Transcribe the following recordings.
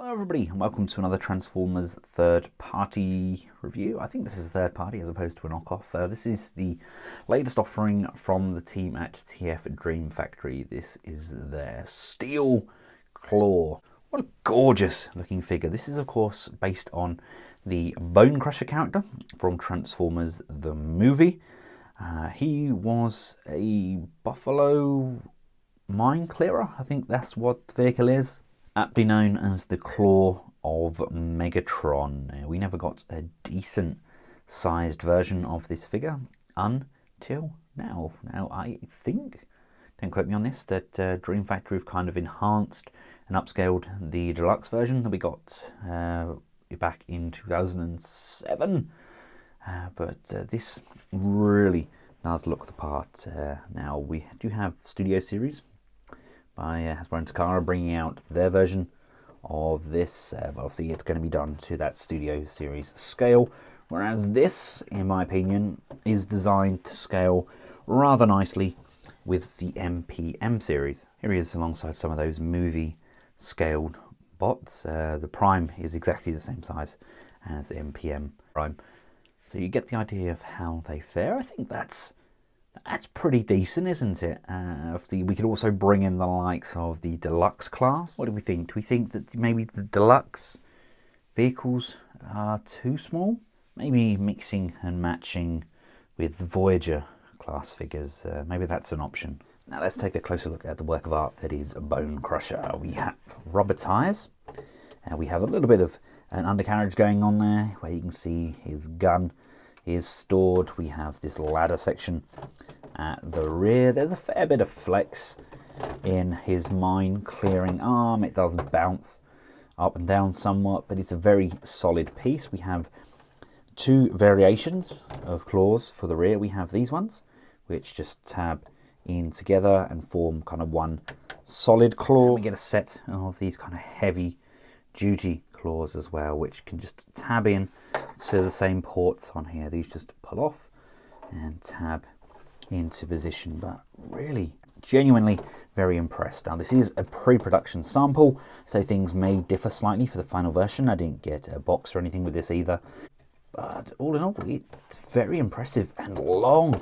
Hello everybody and welcome to another Transformers third-party review. I think this is a third-party as opposed to a knockoff. This is the latest offering from the team at TF Dream Factory. This is their Steel Claw. What a gorgeous looking figure. This is of course based on the Bonecrusher character from Transformers the movie. He was a Buffalo mine clearer. I think that's what the vehicle is. Aptly known as the Claw of Megatron. We never got a decent sized version of this figure until now. Now I think, don't quote me on this, that Dream Factory have kind of enhanced and upscaled the deluxe version that we got back in 2007. But this really does look the part. Now we do have Studio Series by Hasbro and Takara bringing out their version of this, but obviously it's going to be done to that Studio Series scale, whereas this, in my opinion, is designed to scale rather nicely with the MPM series. Here he is alongside some of those movie scaled bots. The Prime is exactly the same size as the MPM Prime, so you get the idea of how they fare. I think that's pretty decent, isn't it? Obviously, we could also bring in the likes of the deluxe class. What do we think? Do we think that maybe the deluxe vehicles are too small? Maybe mixing and matching with the Voyager class figures. Maybe that's an option. Now let's take a closer look at the work of art that is Bonecrusher. We have rubber tyres. We have a little bit of an undercarriage going on there, where you can see his gun is stored. We have this ladder section at the rear. There's a fair bit of flex in his mine clearing arm. It does bounce up and down somewhat, but it's a very solid piece. We have two variations of claws for the rear. We have these ones, which just tab in together and form kind of one solid claw. And we get a set of these kind of heavy duty claws as well, which can just tab in to the same ports on here. These just pull off and tab into position, but really genuinely very impressed. Now this is a pre-production sample, so things may differ slightly for the final version. I didn't get a box or anything with this either, but all in all it's very impressive and long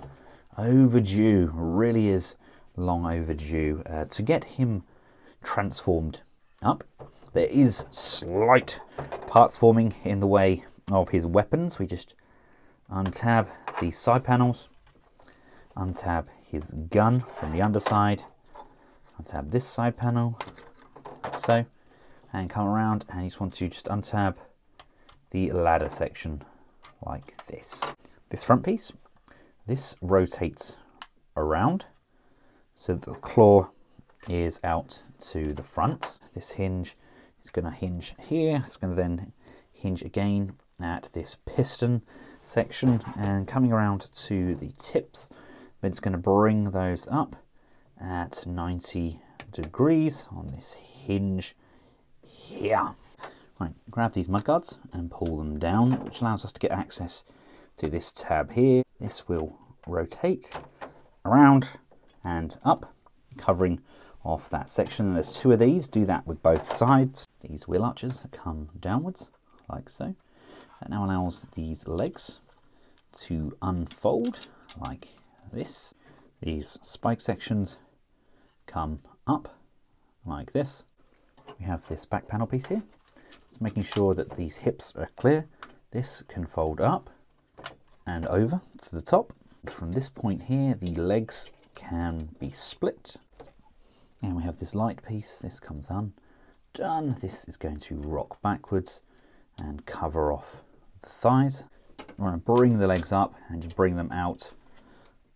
overdue. Really is long overdue to get him transformed up. There is slight parts forming in the way of his weapons. We just untab these side panels, untab his gun from the underside, untab this side panel, like so, and come around and you just want to just untab the ladder section like this. This front piece, this rotates around, so the claw is out to the front. This hinge is going to hinge here. It's going to then hinge again at this piston section and coming around to the tips, but it's going to bring those up at 90 degrees on this hinge here. Right, grab these mudguards and pull them down, which allows us to get access to this tab here. This will rotate around and up, covering off that section. There's two of these. Do that with both sides. These wheel arches come downwards like so. That now allows these legs to unfold like this. These spike sections come up like this. We have this back panel piece here. Just making sure that these hips are clear. This can fold up and over to the top. From this point here, the legs can be split. And we have this light piece. This comes undone. This is going to rock backwards and cover off the thighs. We're going to bring the legs up and just bring them out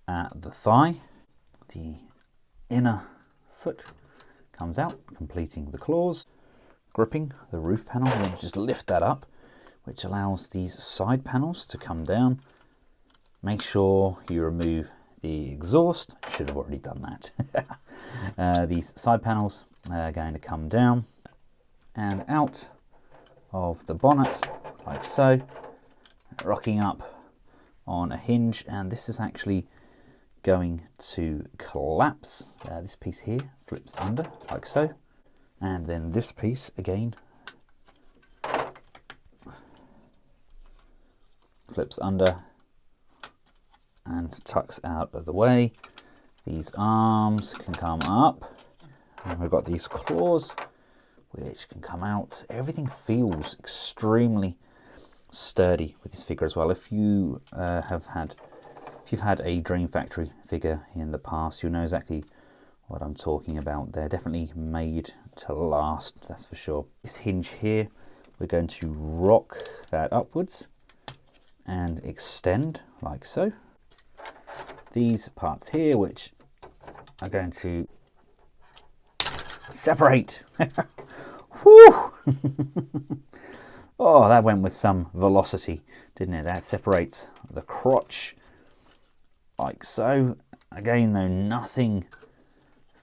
at the thigh. The inner foot comes out, completing the claws. Gripping the roof panel, then just lift that up, which allows these side panels to come down. Make sure you remove the exhaust. Should have already done that. These side panels are going to come down and out of the bonnet like so, rocking up on a hinge, and this is actually going to collapse. This piece here flips under like so, and then this piece again flips under and tucks out of the way. These arms can come up, and we've got these claws which can come out. Everything feels extremely sturdy with this figure as well. If you if you've had a Dream Factory figure in the past, you'll know exactly what I'm talking about. They're definitely made to last, that's for sure. This hinge here, we're going to rock that upwards and extend like so. These parts here, which are going to separate. Whew! Oh, that went with some velocity, didn't it? That separates the crotch like so. Again, though, nothing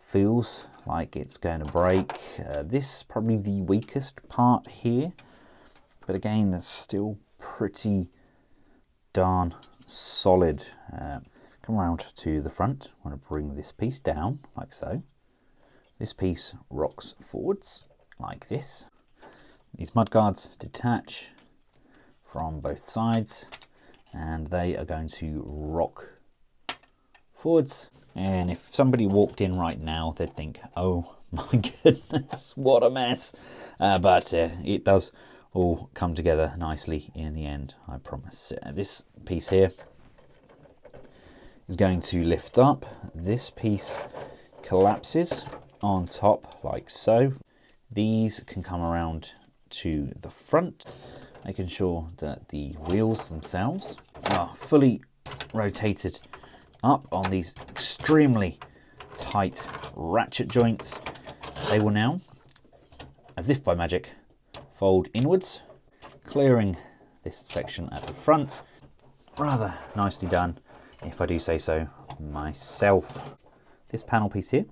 feels like it's going to break. This is probably the weakest part here, but again, that's still pretty darn solid. Come around to the front. I want to bring this piece down like so. This piece rocks forwards like this. These mudguards detach from both sides, and they are going to rock forwards. And if somebody walked in right now, they'd think, oh my goodness, what a mess. But it does all come together nicely in the end, I promise. This piece here is going to lift up. This piece collapses on top like so. These can come around to the front, making sure that the wheels themselves are fully rotated up on these extremely tight ratchet joints. They will now, as if by magic, fold inwards, clearing this section at the front. Rather nicely done, if I do say so myself. This panel piece here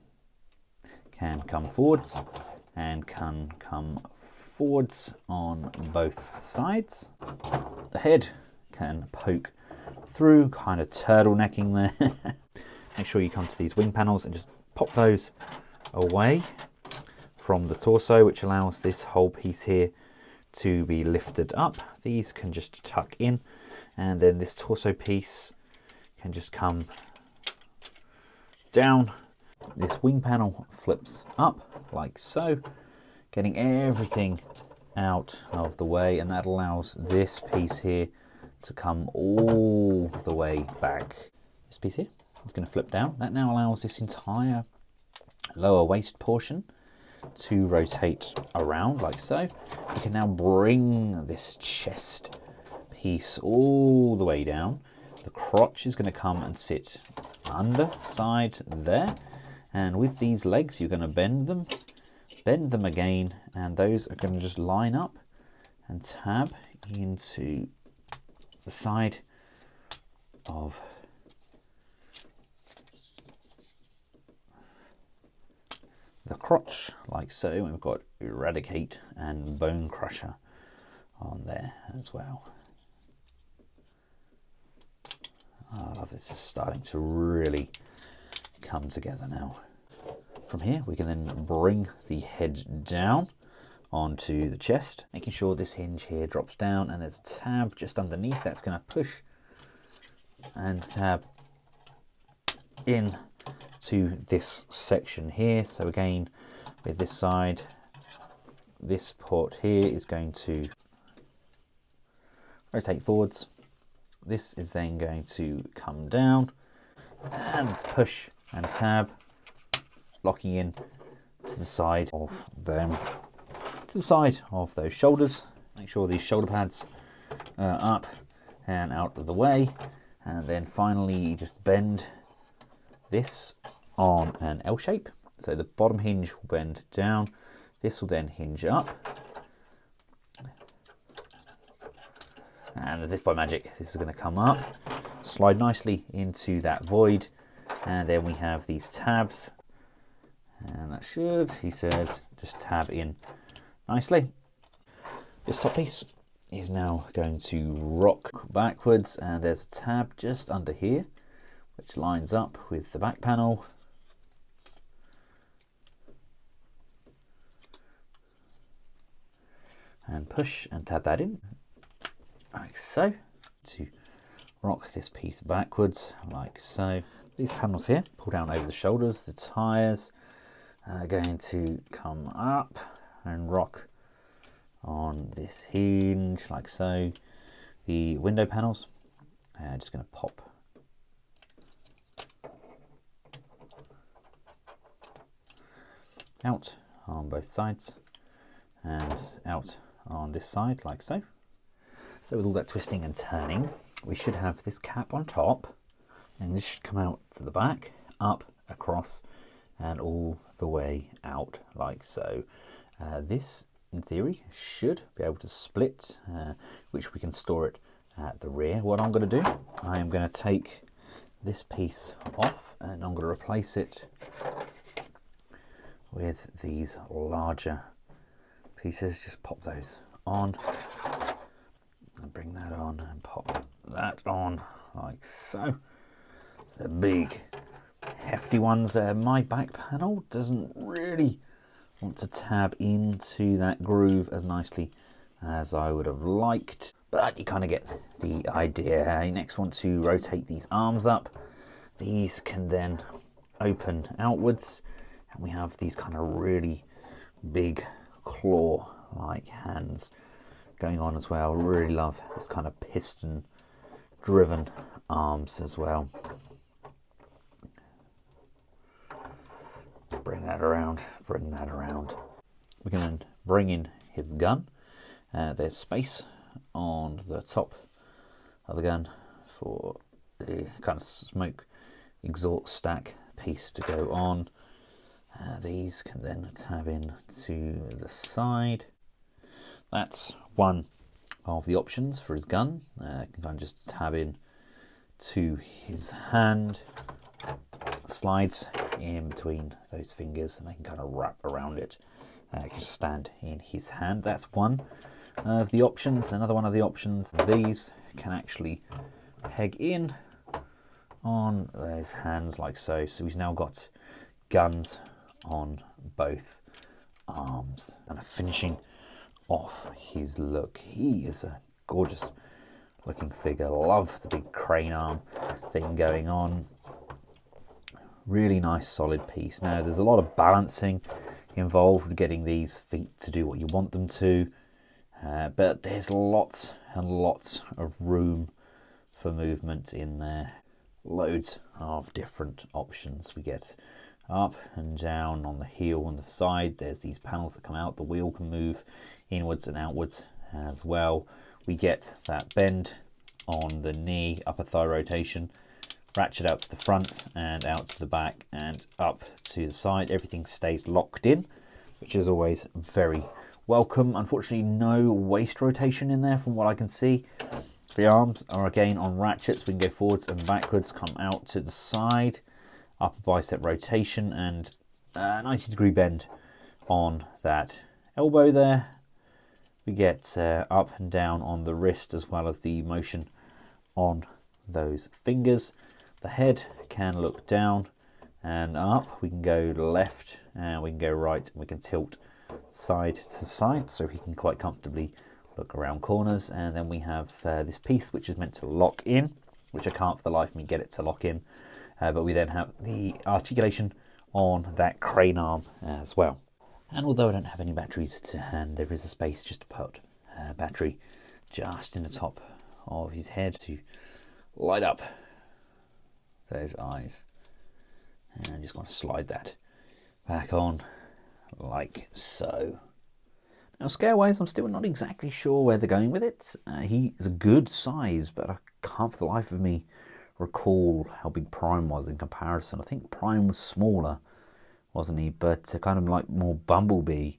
can come forwards and can come forwards on both sides. The head can poke through, kind of turtlenecking there. Make sure you come to these wing panels and just pop those away from the torso, which allows this whole piece here to be lifted up. These can just tuck in, and then this torso piece can just come down. This wing panel flips up like so, getting everything out of the way, and that allows this piece here to come all the way back. This piece here is going to flip down. That now allows this entire lower waist portion to rotate around like so. We can now bring this chest piece all the way down. The crotch is going to come and sit underside there, and with these legs you're going to bend them again, and those are going to just line up and tab into the side of the crotch like so. We've got Eradicate and Bonecrusher on there as well. Oh, I love this. Is starting to really come together now. From here we can then bring the head down onto the chest, making sure this hinge here drops down, and there's a tab just underneath that's going to push and tab in to this section here. So again, with this side, this port here is going to rotate forwards. This is then going to come down and push and tab, locking in to the side of them, to the side of those shoulders. Make sure these shoulder pads are up and out of the way, and then finally just bend this on an L shape. So the bottom hinge will bend down, this will then hinge up, and as if by magic this is going to come up, slide nicely into that void, and then we have these tabs, and that should, he says, just tab in nicely. This top piece is now going to rock backwards, and there's a tab just under here which lines up with the back panel. And push and tab that in, like so. to rock this piece backwards like so. These panels here pull down over the shoulders. The tyres are going to come up and rock on this hinge like so. The window panels are just going to pop out on both sides and out on this side like so. So with all that twisting and turning, we should have this cap on top, and this should come out to the back, up, across, and all the way out like so. This, in theory, should be able to split, which we can store it at the rear. What I'm going to do, I am going to take this piece off, and I'm going to replace it with these larger pieces. Just pop those on and bring that on and pop that on like so. So they're big hefty ones. My back panel doesn't really want to tab into that groove as nicely as I would have liked, but you kind of get the idea. You next want to rotate these arms up. These can then open outwards, and we have these kind of really big claw like hands going on as well. Really love this kind of piston driven arms as well. Bring that around, bring that around. We can then bring in his gun. There's space on the top of the gun for the kind of smoke exhaust stack piece to go on. These can then tab in to the side. That's one of the options for his gun. Can kind of just tab in to his hand, slides in between those fingers, and I can kind of wrap around it. It can stand in his hand. That's one of the options. Another one of the options, these can actually peg in on those hands like so. So he's now got guns on both arms, and finishing off his look. He is a gorgeous looking figure. Love the big crane arm thing going on. Really nice solid piece. Now there's a lot of balancing involved with getting these feet to do what you want them to, but there's lots and lots of room for movement in there. Loads of different options. We get up and down on the heel and the side. There's these panels that come out. The wheel can move inwards and outwards as well. We get that bend on the knee, upper thigh rotation, ratchet out to the front and out to the back and up to the side. Everything stays locked in, which is always very welcome. Unfortunately, no waist rotation in there from what I can see. The arms are again on ratchets. We can go forwards and backwards, come out to the side, upper bicep rotation, and 90-degree bend on that elbow there. We get up and down on the wrist, as well as the motion on those fingers. The head can look down and up. We can go left and we can go right, and we can tilt side to side, so he can quite comfortably look around corners. And then we have this piece which is meant to lock in, which I can't for the life of me get it to lock in. But we then have the articulation on that crane arm as well. And although I don't have any batteries to hand, there is a space just to put a battery just in the top of his head to light up those eyes. And I'm just going to slide that back on like so. Now scale-wise, I'm still not exactly sure where they're going with it. He is a good size, but I can't for the life of me recall how big Prime was in comparison. I think Prime was smaller, wasn't he? But kind of like more Bumblebee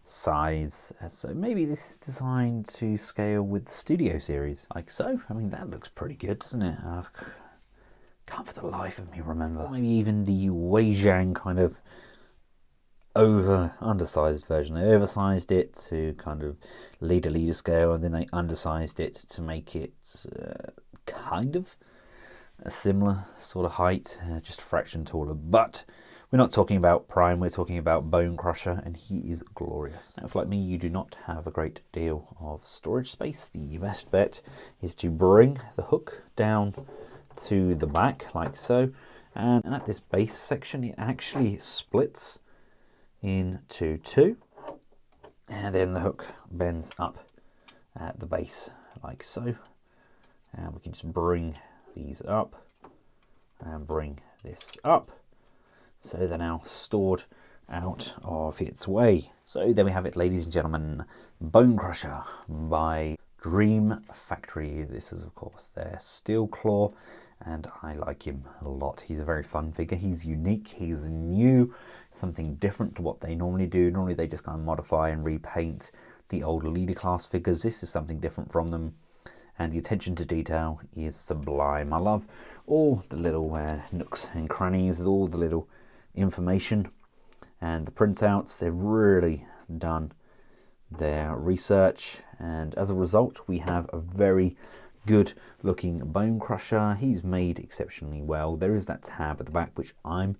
size. So maybe this is designed to scale with the Studio series, like so. I mean, that looks pretty good, doesn't it? Can't for the life of me remember. Or maybe even the Weijiang kind of undersized version. They oversized it to kind of leader scale, and then they undersized it to make it kind of a similar sort of height, just a fraction taller. But We're not talking about Prime, we're talking about Bonecrusher, and he is glorious. Now, if like me you do not have a great deal of storage space, the best bet is to bring the hook down to the back like so, and at this base section it actually splits into two, and then the hook bends up at the base like so, and we can just bring these up and bring this up, so they're now stored out of its way. So there we have it, ladies and gentlemen, Bonecrusher by Dream Factory. This is of course their steel claw, and I like him a lot. He's a very fun figure. He's unique, he's new, something different to what they normally do. Normally they just kind of modify and repaint the old leader class figures. This is something different from them, and the attention to detail is sublime. I love all the little nooks and crannies, all the little information and the printouts. They've really done their research, and as a result we have a very good looking Bonecrusher. He's made exceptionally well. There is that tab at the back which I'm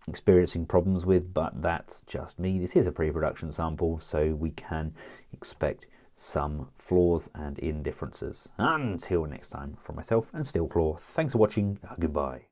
experiencing problems with, but that's just me. This is a pre-production sample, so we can expect some flaws and indifferences. Until next time, from myself and Steelclaw, thanks for watching. Goodbye.